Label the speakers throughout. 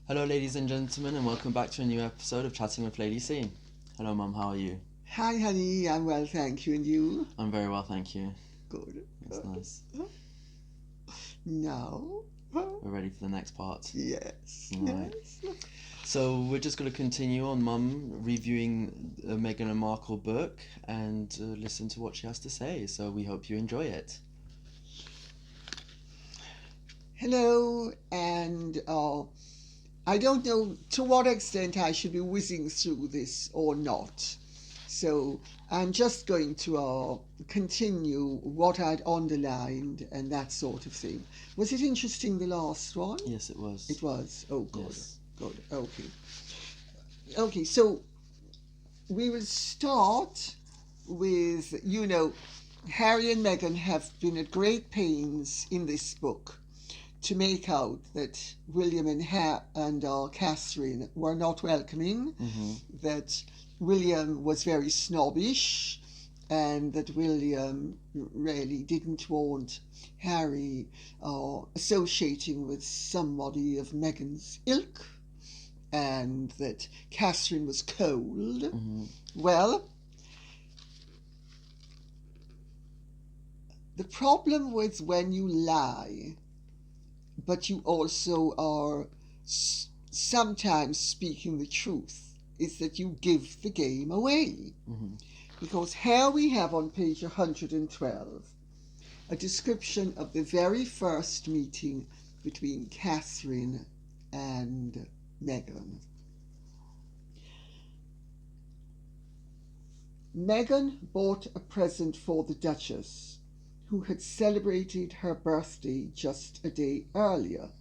Speaker 1: Hello ladies and gentlemen, and welcome back to a new episode of Chatting with Lady C. Hello Mum, how are you?
Speaker 2: Hi honey, I'm well, thank you. And you?
Speaker 1: I'm very well, thank you.
Speaker 2: Good.
Speaker 1: That's nice.
Speaker 2: Now?
Speaker 1: We're ready for the next part.
Speaker 2: Yes.
Speaker 1: Right.
Speaker 2: Yes.
Speaker 1: So we're just going to continue on Mum reviewing Meghan and Markle book and listen to what she has to say. So we hope you enjoy it.
Speaker 2: Hello, and I don't know to what extent I should be whizzing through this or not. So I'm just going to continue what I'd underlined and that sort of thing. Was it interesting, the last one?
Speaker 1: Yes, it was.
Speaker 2: It was. Oh, good.
Speaker 1: Yes.
Speaker 2: Good. Okay. Okay, so we will start with, Harry and Meghan have been at great pains in this book to make out that William and Catherine were not welcoming, that William was very snobbish, and that William really didn't want Harry associating with somebody of Meghan's ilk, and that Catherine was cold. Well, the problem with when you lie, but you also are sometimes speaking the truth, is that you give the game away. Because here we have on page 112 a description of the very first meeting between Catherine and Meghan. Meghan bought a present for the Duchess, who had celebrated her birthday just a day earlier.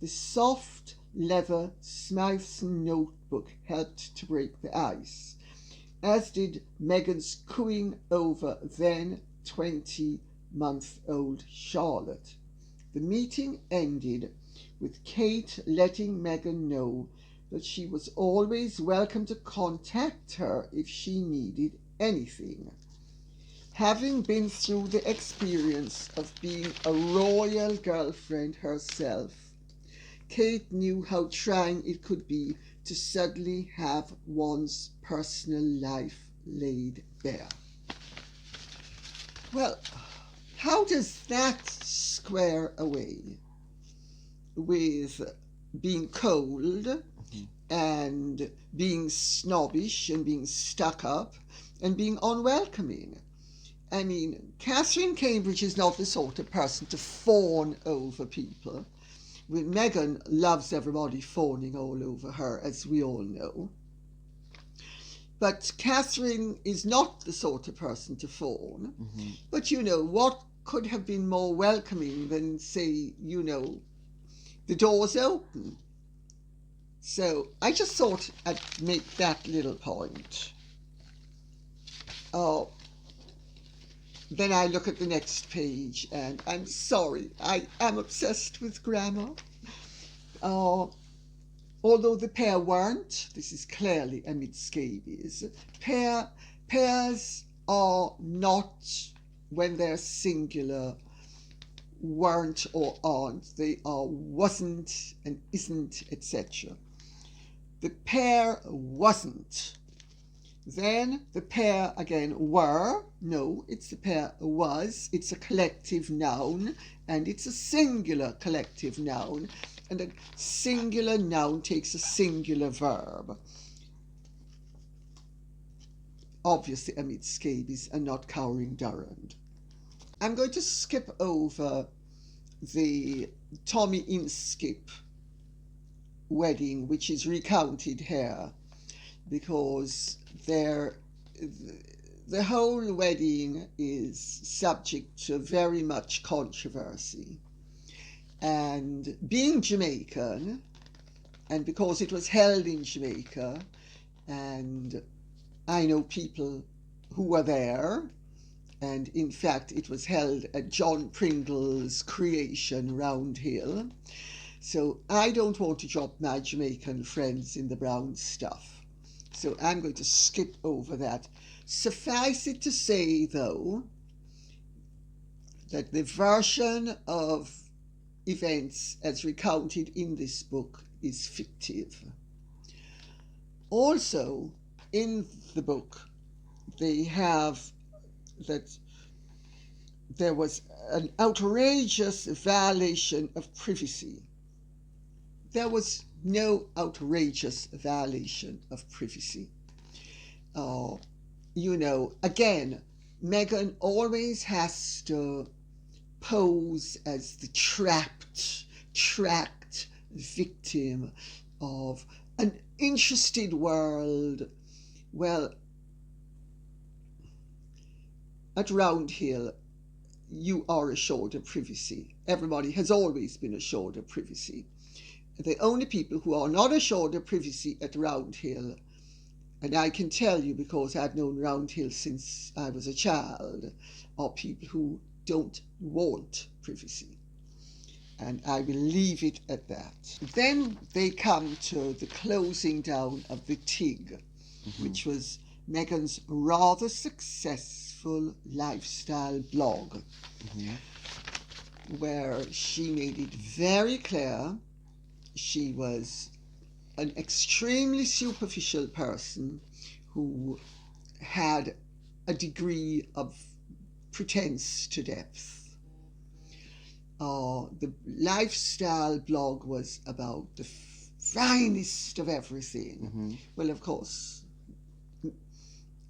Speaker 2: The soft leather Smythson notebook helped to break the ice, as did Meghan's cooing over then 20-month-old Charlotte. The meeting ended with Kate letting Meghan know that she was always welcome to contact her if she needed anything. Having been through the experience of being a royal girlfriend herself, Kate knew how trying it could be to suddenly have one's personal life laid bare. Well, how does that square away with being cold and being snobbish and being stuck up and being unwelcoming? I mean, Catherine Cambridge is not the sort of person to fawn over people. Meghan loves everybody fawning all over her, as we all know. But Catherine is not the sort of person to fawn. But, what could have been more welcoming than, say, the doors open? So I just thought I'd make that little point. Then I look at the next page, and I'm sorry, I am obsessed with grammar. Although the pair weren't, this is clearly amid scabies, pairs are not, when they're singular, weren't or aren't. They are wasn't and isn't, etc. The pair wasn't. Then the pair again were. No, it's the pair was. It's a collective noun, and it's a singular collective noun. And a singular noun takes a singular verb. Obviously amid scabies and not cowering Durand. I'm going to skip over the Tommy Inskip wedding, which is recounted here, because the whole wedding is subject to very much controversy. And being Jamaican, and because it was held in Jamaica, and I know people who were there, and in fact it was held at John Pringle's creation, Round Hill. So I don't want to drop my Jamaican friends in the brown stuff. So I'm going to skip over that. Suffice it to say, though, that the version of events as recounted in this book is fictive. Also, in the book, they have that there was an outrageous violation of privacy. There was no outrageous violation of privacy. Again, Meghan always has to pose as the trapped victim of an interested world. Well, at Round Hill, you are assured of privacy. Everybody has always been assured of privacy. The only people who are not assured of privacy at Round Hill, and I can tell you because I've known Round Hill since I was a child, are people who don't want privacy. And I will leave it at that. Then they come to the closing down of the TIG, which was Meghan's rather successful lifestyle blog, where she made it very clear she was an extremely superficial person who had a degree of pretense to depth. The lifestyle blog was about the finest of everything. Well, of course,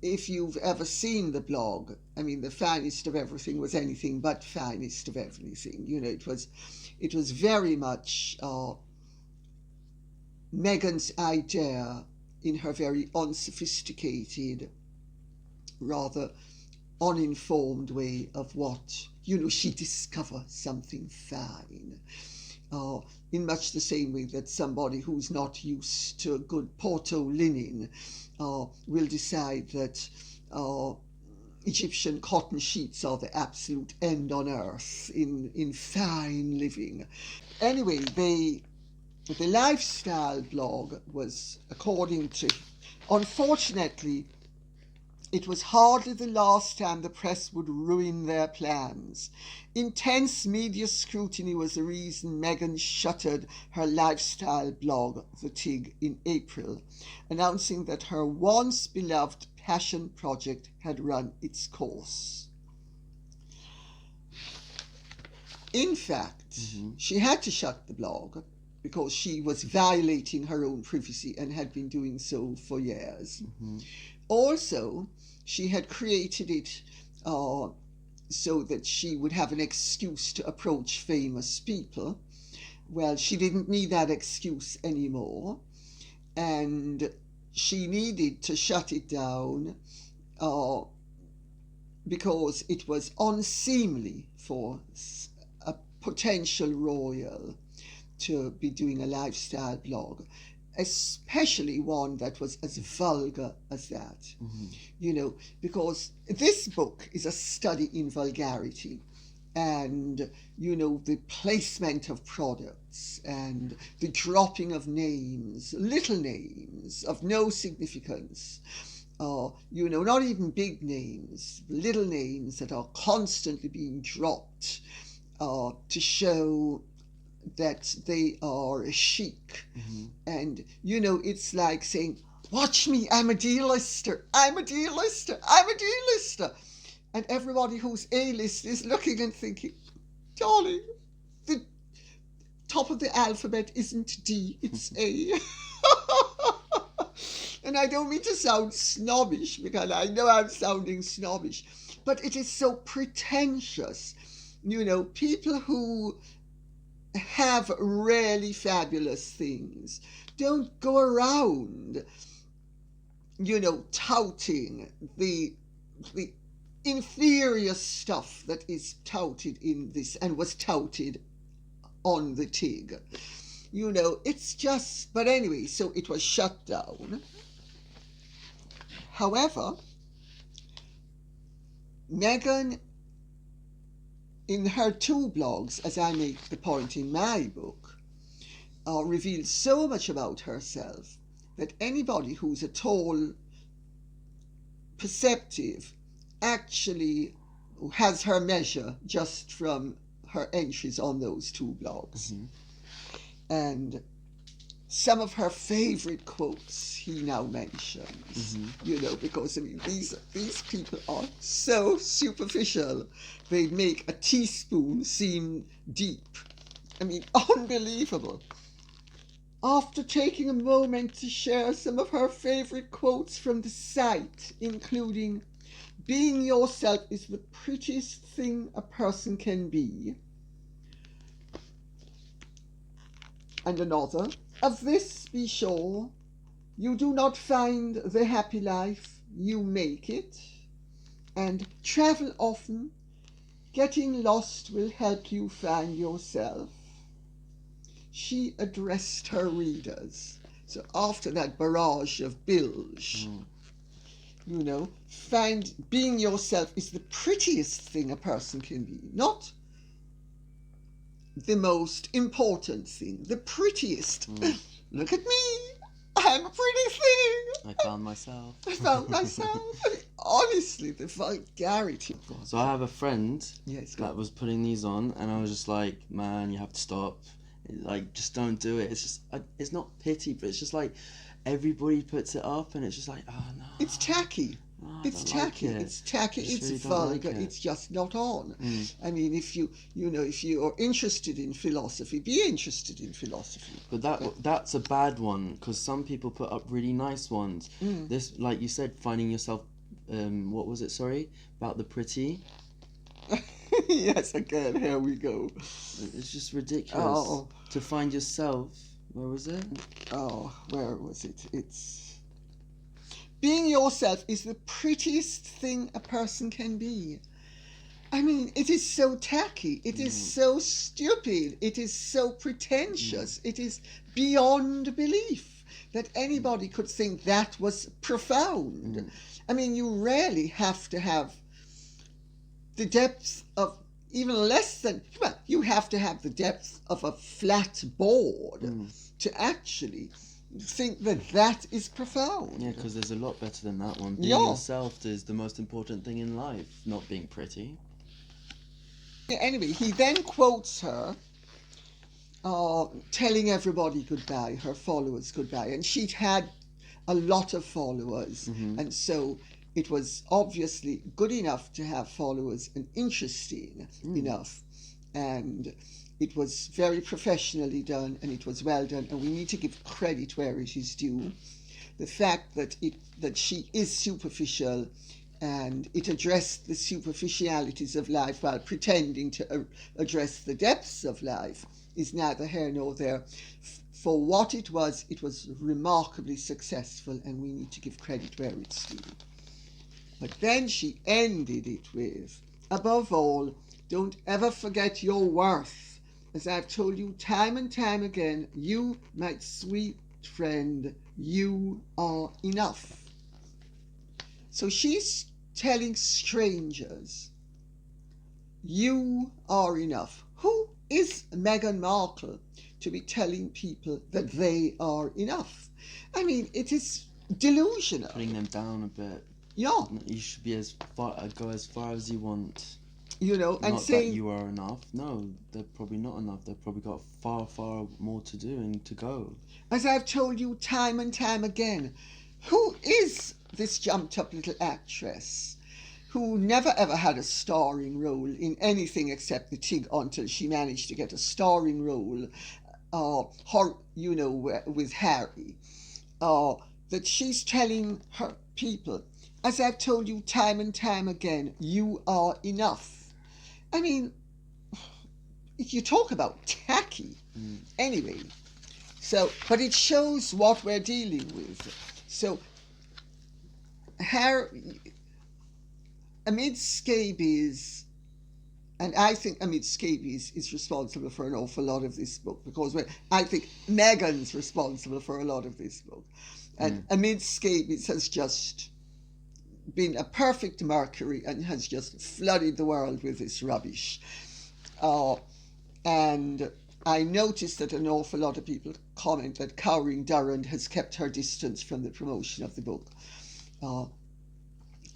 Speaker 2: if you've ever seen the blog, I mean, the finest of everything was anything but finest of everything. It was very much Meghan's idea in her very unsophisticated, rather uninformed way of what, she discovered something fine. In much the same way that somebody who's not used to good Porto linen will decide that Egyptian cotton sheets are the absolute end on earth in fine living. Anyway, the lifestyle blog was, according to, unfortunately, it was hardly the last time the press would ruin their plans. Intense media scrutiny was the reason Meghan shuttered her lifestyle blog, The TIG, in April, announcing that her once beloved passion project had run its course. In fact, she had to shut the blog because she was violating her own privacy and had been doing so for years. Also, she had created it so that she would have an excuse to approach famous people. Well, she didn't need that excuse anymore, and she needed to shut it down because it was unseemly for a potential royal to be doing a lifestyle blog, especially one that was as vulgar as that. Because this book is a study in vulgarity and, the placement of products and the dropping of names, little names of no significance, not even big names, little names that are constantly being dropped to show that they are chic. And it's like saying, watch me, I'm a D-lister, I'm a D-lister, I'm a D-lister, and everybody who's A-list is looking and thinking, darling, the top of the alphabet isn't D, it's A. And I don't mean to sound snobbish, because I know I'm sounding snobbish, but it is so pretentious. People who have really fabulous things don't go around, touting the inferior stuff that is touted in this and was touted on the TIG. It's just, but anyway, so it was shut down. However, Meghan, in her two blogs, as I make the point in my book, reveals so much about herself that anybody who's at all perceptive actually has her measure just from her entries on those two blogs.
Speaker 1: Mm-hmm.
Speaker 2: And some of her favourite quotes he now mentions, because I mean these people are so superficial. They make a teaspoon seem deep. I mean, unbelievable. After taking a moment to share some of her favourite quotes from the site, including "Being yourself is the prettiest thing a person can be," and another, "Of this be sure, you do not find the happy life, you make it," and "Travel often, getting lost will help you find yourself." She addressed her readers. So after that barrage of bilge, find being yourself is the prettiest thing a person can be, not the most important thing, the prettiest. Look at me, I'm a pretty thing.
Speaker 1: I found myself.
Speaker 2: I found myself. I mean, honestly, the vulgarity.
Speaker 1: So I have a friend
Speaker 2: Yes,
Speaker 1: that was putting these on, and I was just like, man, you have to stop. Like, just don't do it. It's just, it's not pity, but it's just like everybody puts it up, and it's just like, oh no.
Speaker 2: It's tacky. It's tacky. It's tacky. It's vulgar. It's just not on. I mean, if you are interested in philosophy, be interested in philosophy.
Speaker 1: But that's a bad one, because some people put up really nice ones. This, like you said, finding yourself. What was it? Sorry, about the pretty.
Speaker 2: Yes, again, here we go.
Speaker 1: It's just ridiculous to find yourself. Where was it?
Speaker 2: Oh, where was it? It's being yourself is the prettiest thing a person can be. I mean, it is so tacky. It is so stupid. It is so pretentious. It is beyond belief that anybody could think that was profound. I mean, you rarely have to have the depth of even less than, well, you have to have the depth of a flat board to actually think that is profound.
Speaker 1: Yeah, because there's a lot better than that one. Being yourself is the most important thing in life, not being pretty.
Speaker 2: Anyway, he then quotes her telling everybody goodbye, her followers goodbye, and she'd had a lot of followers, and so it was obviously good enough to have followers and interesting enough, and it was very professionally done, and it was well done, and we need to give credit where it is due. The fact that she is superficial, and it addressed the superficialities of life while pretending to address the depths of life, is neither here nor there. For what it was remarkably successful, and we need to give credit where it's due. But then she ended it with, "Above all, don't ever forget your worth. As I've told you time and time again, you, my sweet friend, you are enough." So she's telling strangers, you are enough. Who is Meghan Markle to be telling people that they are enough? I mean, it is delusional.
Speaker 1: Putting them down a bit.
Speaker 2: Yeah.
Speaker 1: You should be go as far as you want.
Speaker 2: And
Speaker 1: not
Speaker 2: saying
Speaker 1: that you are enough. No, they're probably not enough. They've probably got far, far more to do and to go.
Speaker 2: As I've told you time and time again, who is this jumped up little actress who never ever had a starring role in anything except The Tig until she managed to get a starring role, with Harry, that she's telling her people, as I've told you time and time again, you are enough. I mean, if you talk about tacky, anyway. So, but it shows what we're dealing with. So, amid scabies, and I think amid scabies is responsible for an awful lot of this book, because I think Meghan's responsible for a lot of this book. And amid scabies has just been a perfect Mercury and has just flooded the world with this rubbish. And I noticed that an awful lot of people comment that cowering Durand has kept her distance from the promotion of the book.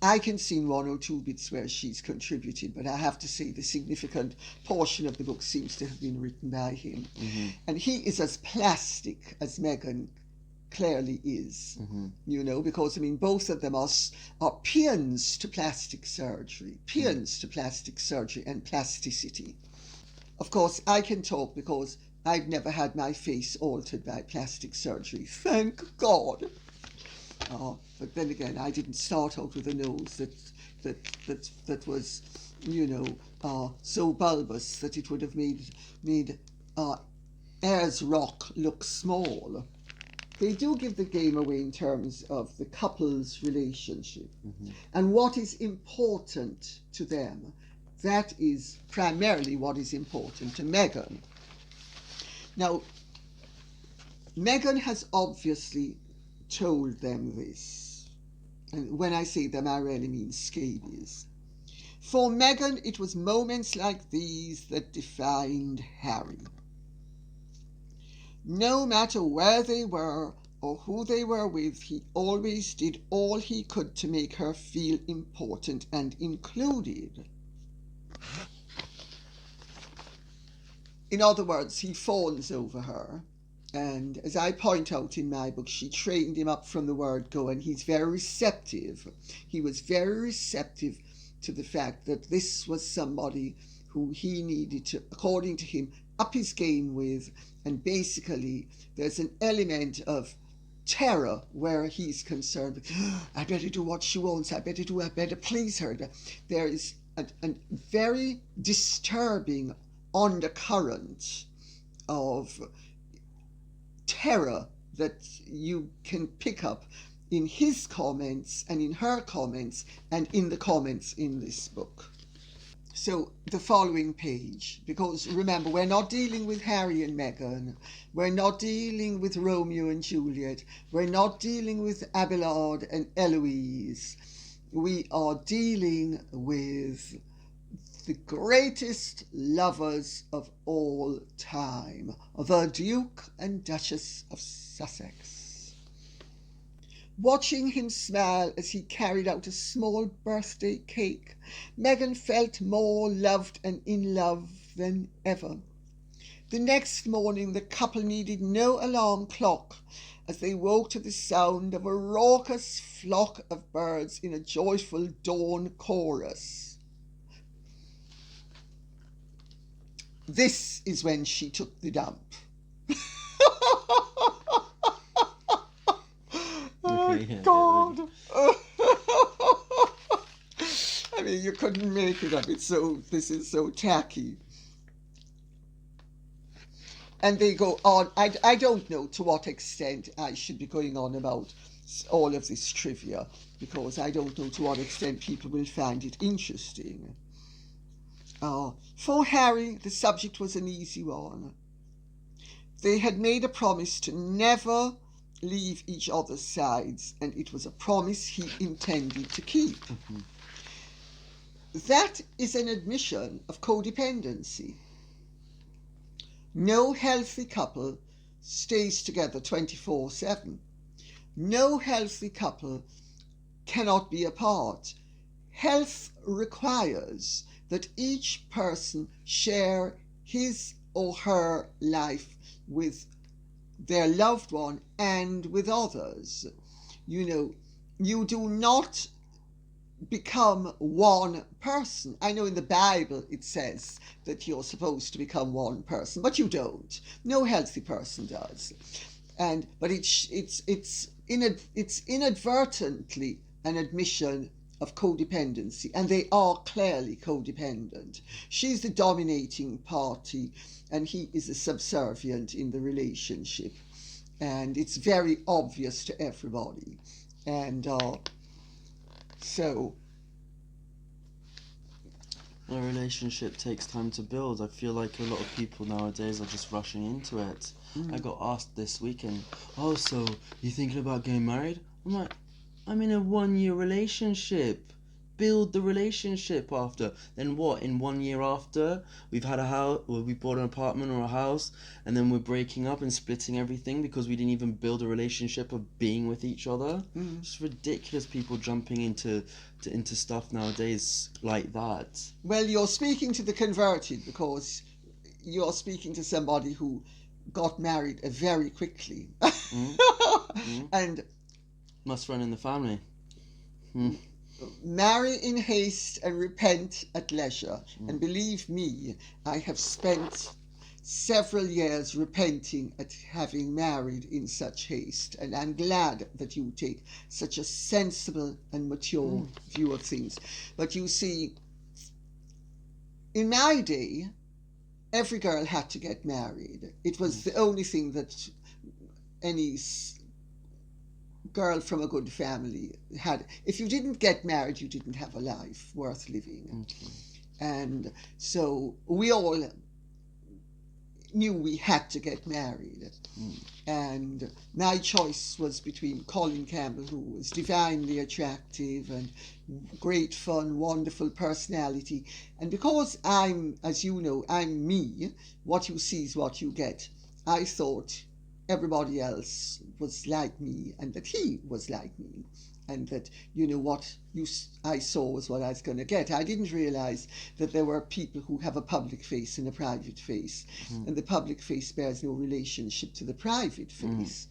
Speaker 2: I can see in one or two bits where she's contributed, but I have to say the significant portion of the book seems to have been written by him.
Speaker 1: Mm-hmm.
Speaker 2: And he is as plastic as Meghan clearly is, you know, because I mean both of them are peons to plastic surgery, and plasticity. Of course, I can talk because I've never had my face altered by plastic surgery, thank God. But then again, I didn't start out with a nose that was, you know, so bulbous that it would have made Ayers Rock look small. They do give the game away in terms of the couple's relationship and what is important to them. That is primarily what is important to Meghan. Now, Meghan has obviously told them this. And when I say them, I really mean scabies. For Meghan, it was moments like these that defined Harry. No matter where they were or who they were with, he always did all he could to make her feel important and included. In other words, he fawns over her. And as I point out in my book, she trained him up from the word go, and he's very receptive. He was very receptive to the fact that this was somebody who he needed to, according to him, up his game with. And basically, there's an element of terror where he's concerned. I better do what she wants. I better please her. There is a very disturbing undercurrent of terror that you can pick up in his comments and in her comments and in the comments in this book. So the following page, because remember, we're not dealing with Harry and Meghan, we're not dealing with Romeo and Juliet, we're not dealing with Abelard and Eloise, we are dealing with the greatest lovers of all time, the Duke and Duchess of Sussex. Watching him smile as he carried out a small birthday cake, Meghan felt more loved and in love than ever. The next morning the couple needed no alarm clock as they woke to the sound of a raucous flock of birds in a joyful dawn chorus. This is when she took the dump. God. I mean, you couldn't make it up. This is so tacky. And they go on. I don't know to what extent I should be going on about all of this trivia, because I don't know to what extent people will find it interesting. For Harry, the subject was an easy one. They had made a promise to never leave each other's sides, and it was a promise he intended to keep. That is an admission of codependency. No healthy couple stays together 24/7. No healthy couple cannot be apart. Health requires that each person share his or her life with their loved one and with others. You know, you do not become one person. I know in the Bible it says that you're supposed to become one person, but you don't. No healthy person does. But it's inadvertently an admission of codependency, and they are clearly codependent. She's the dominating party and he is a subservient in the relationship, and it's very obvious to everybody. And so
Speaker 1: a relationship takes time to build. I feel like a lot of people nowadays are just rushing into it. I got asked this weekend, so you thinking about getting married? I'm like, I'm in a 1-year relationship. build the relationship after. Then what? In 1 year after, we've had a house, or we bought an apartment or a house, and then we're breaking up and splitting everything because we didn't even build a relationship of being with each other. It's ridiculous, people jumping into stuff nowadays like that.
Speaker 2: Well, you're speaking to the converted, because you're speaking to somebody who got married very quickly. And
Speaker 1: must run in the family.
Speaker 2: Marry in haste and repent at leisure. And believe me, I have spent several years repenting at having married in such haste, and I'm glad that you take such a sensible and mature view of things. But you see, in my day, every girl had to get married. It was the only thing that any girl from a good family had. If you didn't get married, you didn't have a life worth living. And so we all knew we had to get married. And my choice was between Colin Campbell, who was divinely attractive and great fun, wonderful personality. And because I'm, as you know, I'm me, what you see is what you get, I thought everybody else was like me, and that he was like me, and that, you know, what I saw was what I was going to get. I didn't realize that there were people who have a public face and a private face, and the public face bears no relationship to the private face.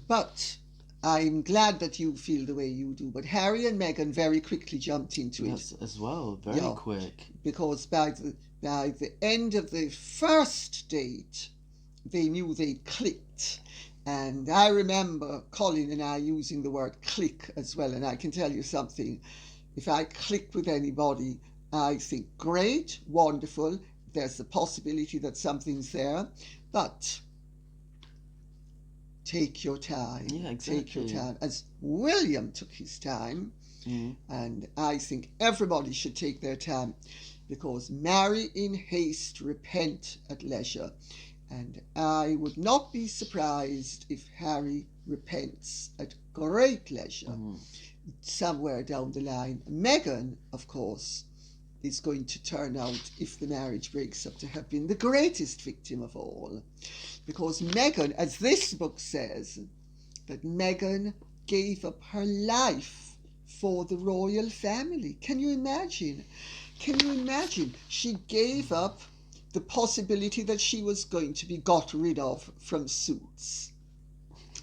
Speaker 2: But I'm glad that you feel the way you do. But Harry and Meghan very quickly jumped into it.
Speaker 1: As well, very quick.
Speaker 2: Because by the end of the first date, they knew they clicked. And I remember Colin and I using the word click as well. And I can tell you something, if I click with anybody, I think great, wonderful, there's the possibility that something's there, but take your time.
Speaker 1: Yeah, exactly.
Speaker 2: Take your time. As William took his time, and I think everybody should take their time, because marry in haste, repent at leisure. And I would not be surprised if Harry repents at great leisure somewhere down the line. Meghan, of course, is going to turn out, if the marriage breaks up, to have been the greatest victim of all. Because Meghan, as this book says, that Meghan gave up her life for the royal family. Can you imagine? Can you imagine? She gave up the possibility that she was going to be got rid of from Suits.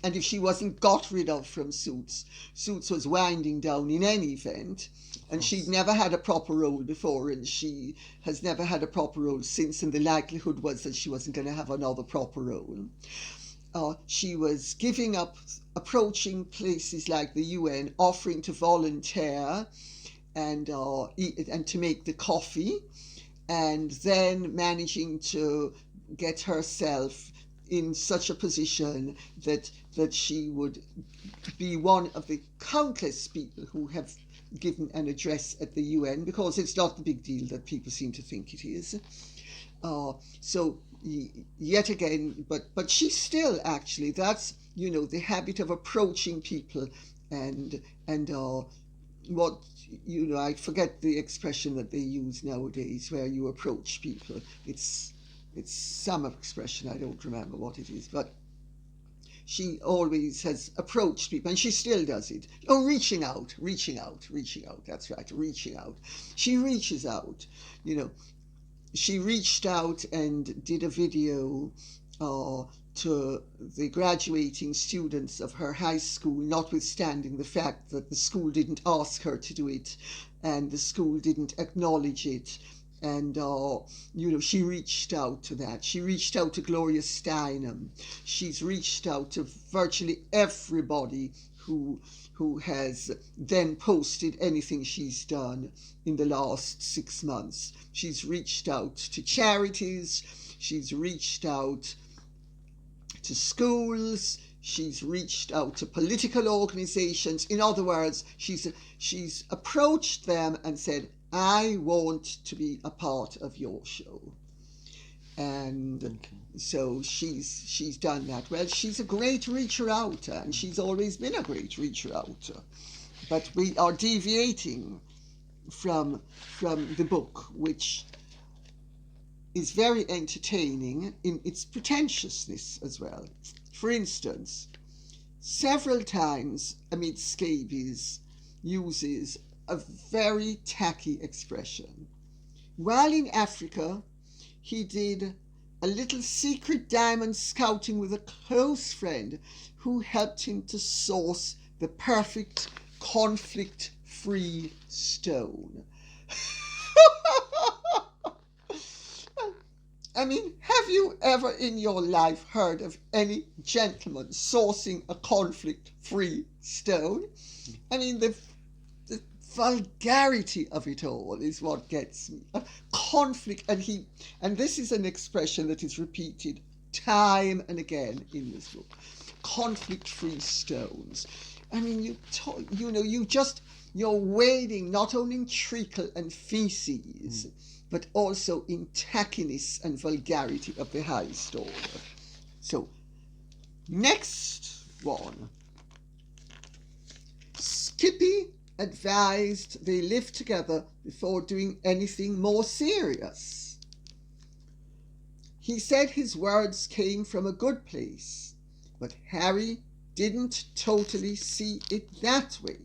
Speaker 2: And if she wasn't got rid of from Suits, Suits was winding down in any event, and she'd never had a proper role before, and she has never had a proper role since, and the likelihood was that she wasn't going to have another proper role. She was giving up, approaching places like the UN, offering to volunteer and to make the coffee, and then managing to get herself in such a position that she would be one of the countless people who have given an address at the UN, because it's not the big deal that people seem to think it is. So yet again, but she still, actually, that's, you know, the habit of approaching people and what, you know, I forget the expression that they use nowadays where you approach people. It's some expression, I don't remember what it is, but she always has approached people, and she still does it. Oh, reaching out, that's right, reaching out. She reaches out, you know. She reached out and did a video to the graduating students of her high school, notwithstanding the fact that the school didn't ask her to do it and the school didn't acknowledge it. And, you know, she reached out to that. She reached out to Gloria Steinem. She's reached out to virtually everybody who has then posted anything she's done in the last 6 months. She's reached out to charities. She's reached out to schools. She's reached out to political organizations. In other words, she's approached them and said, I want to be a part of your show. And so she's done that. Well, she's a great reacher out, and she's always been a great reacher out. but we are deviating from the book, which is very entertaining in its pretentiousness as well. For instance, several times amid scabies uses a very tacky expression. While in Africa, he did a little secret diamond scouting with a close friend who helped him to source the perfect conflict-free stone. I mean, have you ever in your life heard of any gentleman sourcing a conflict-free stone? I mean, the vulgarity of it all is what gets me. Conflict, and this is an expression that is repeated time and again in this book. Conflict-free stones. I mean, you're wading not only in treacle and feces, but also in tackiness and vulgarity of the highest order. So, next one. Skippy advised they live together before doing anything more serious. He said his words came from a good place, but Harry didn't totally see it that way.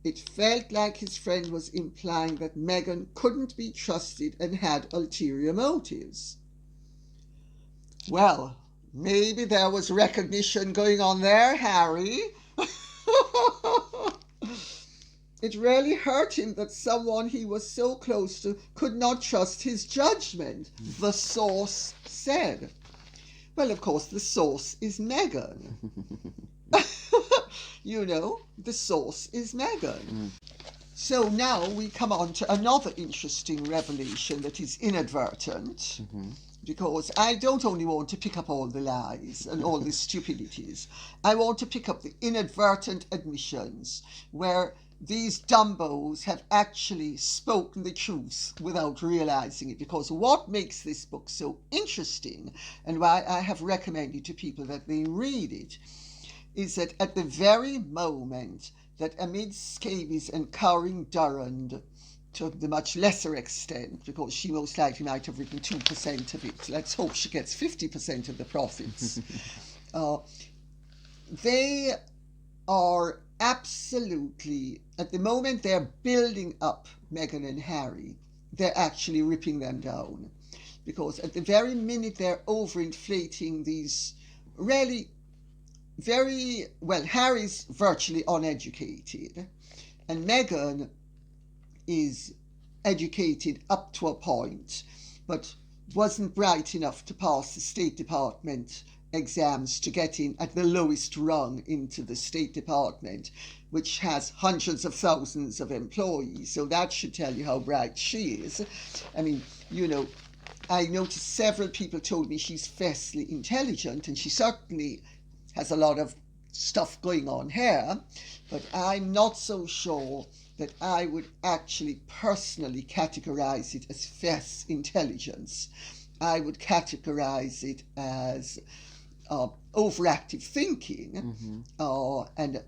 Speaker 2: It felt like his friend was implying that Meghan couldn't be trusted and had ulterior motives. Well, maybe there was recognition going on there, Harry. It really hurt him that someone he was so close to could not trust his judgment, the source said. Well, of course, the source is Meghan. The source is Meghan. So now we come on to another interesting revelation that is inadvertent, because I don't only want to pick up all the lies and all the stupidities. I want to pick up the inadvertent admissions where these dumbos have actually spoken the truth without realizing it, because what makes this book so interesting and why I have recommended to people that they read it is that at the very moment that amid scabies and cowering Durand, to the much lesser extent, because she most likely might have written 2% of it, let's hope she gets 50% of the profits, they are absolutely, at the moment they're building up Meghan and Harry, they're actually ripping them down. Because at the very minute they're overinflating these really very, well, Harry's virtually uneducated, and Meghan is educated up to a point, but wasn't bright enough to pass the State Department exams to get in at the lowest rung into the State Department, which has hundreds of thousands of employees. So that should tell you how bright she is. I mean, I noticed several people told me she's fiercely intelligent, and she certainly has a lot of stuff going on here, but I'm not so sure that I would actually personally categorize it as fierce intelligence. I would categorize it as overactive thinking, and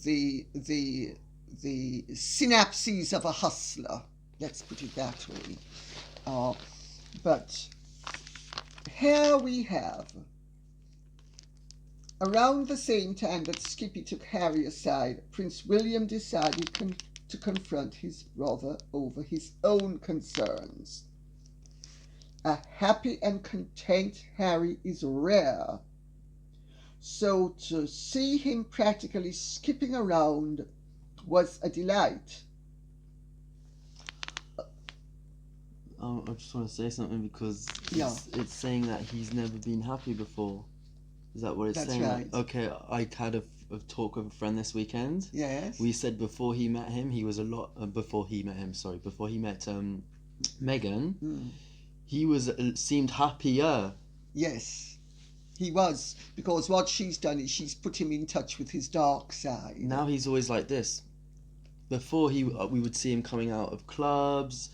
Speaker 2: the synapses of a hustler. Let's put it that way. But here we have, around the same time that Skippy took Harry aside, Prince William decided to confront his brother over his own concerns. A happy and content Harry is rare, so to see him practically skipping around was a delight.
Speaker 1: I just want to say something, because it's saying that he's never been happy before. Is that what it's saying?
Speaker 2: That's right.
Speaker 1: Okay, I had a talk with a friend this weekend.
Speaker 2: Yes.
Speaker 1: We said before he met him, he was a lot... before he met Meghan, he seemed happier.
Speaker 2: Yes, he was, because what she's done is she's put him in touch with his dark side.
Speaker 1: Now he's always like this. Before we would see him coming out of clubs,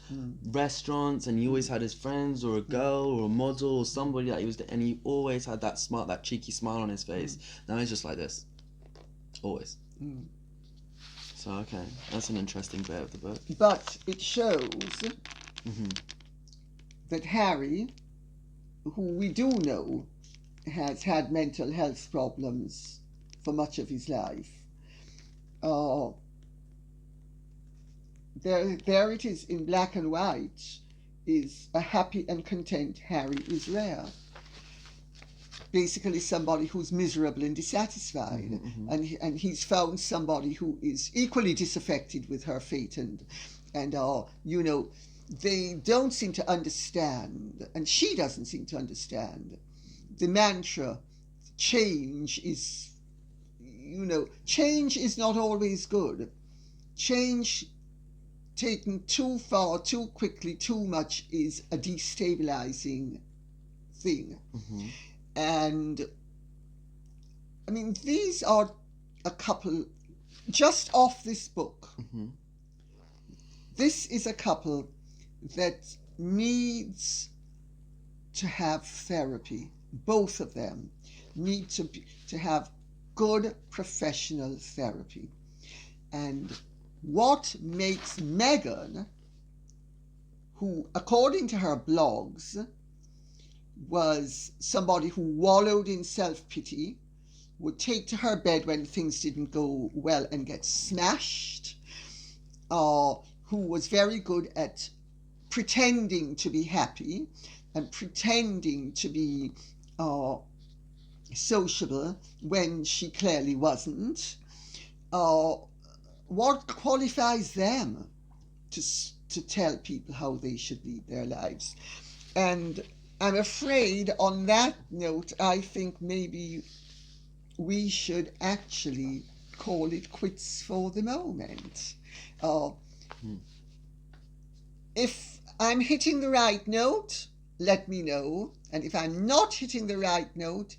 Speaker 1: restaurants, and he always had his friends or a girl or a model or somebody that he was, and he always had that cheeky smile on his face. Now he's just like this, always.
Speaker 2: Mm.
Speaker 1: So, okay, that's an interesting bit of the book.
Speaker 2: But it shows
Speaker 1: Mm-hmm.
Speaker 2: that Harry, who we do know has had mental health problems for much of his life, there it is in black and white, is a happy and content Harry is rare. Basically somebody who's miserable and dissatisfied.
Speaker 1: Mm-hmm, mm-hmm.
Speaker 2: And he's found somebody who is equally disaffected with her fate, and you know, they don't seem to understand, and she doesn't seem to understand the mantra change is, you know, change is not always good. Change taken too far, too quickly, too much is a destabilizing thing.
Speaker 1: Mm-hmm.
Speaker 2: And I mean, these are a couple just off this book.
Speaker 1: Mm-hmm.
Speaker 2: This is a couple that needs to have therapy. Both of them need to have good professional therapy. And what makes Meghan, who according to her blogs was somebody who wallowed in self-pity, would take to her bed when things didn't go well and get smashed, who was very good at pretending to be happy and pretending to be sociable when she clearly wasn't. What qualifies them to tell people how they should lead their lives? And I'm afraid on that note, I think maybe we should actually call it quits for the moment. If I'm hitting the right note, let me know. And if I'm not hitting the right note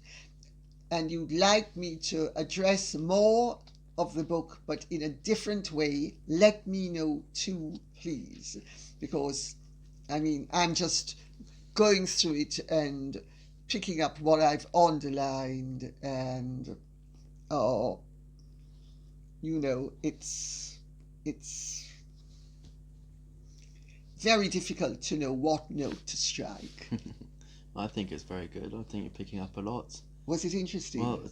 Speaker 2: and you'd like me to address more of the book but in a different way, let me know too, please. Because, I mean, I'm just going through it and picking up what I've underlined, and you know, it's very difficult to know what note to strike.
Speaker 1: I think it's very good. I think you're picking up a lot.
Speaker 2: Was it interesting?
Speaker 1: Well,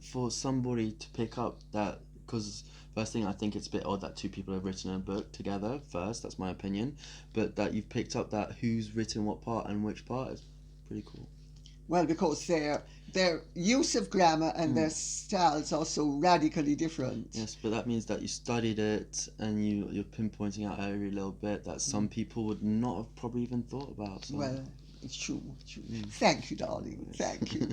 Speaker 1: for somebody to pick up that, because first thing, I think it's a bit odd that two people have written a book together first, that's my opinion, but that you've picked up that who's written what part and which part is pretty cool.
Speaker 2: Well, because their use of grammar and their styles are so radically different.
Speaker 1: Yes, but that means that you studied it and you're pinpointing out every little bit that some people would not have probably even thought about. So.
Speaker 2: Well, it's true. Thank you, darling. Thank you.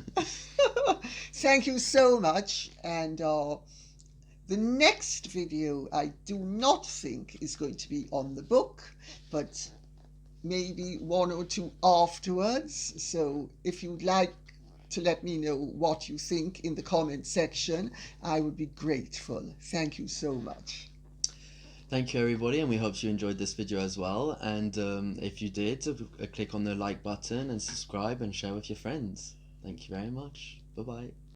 Speaker 2: Thank you so much. And the next video I do not think is going to be on the book, but maybe one or two afterwards. So if you'd like to let me know what you think in the comment section, I would be grateful. Thank you so much.
Speaker 1: Thank you, everybody, and we hope you enjoyed this video as well. And if you did, click on the like button and subscribe and share with your friends. Thank you very much. Bye-bye.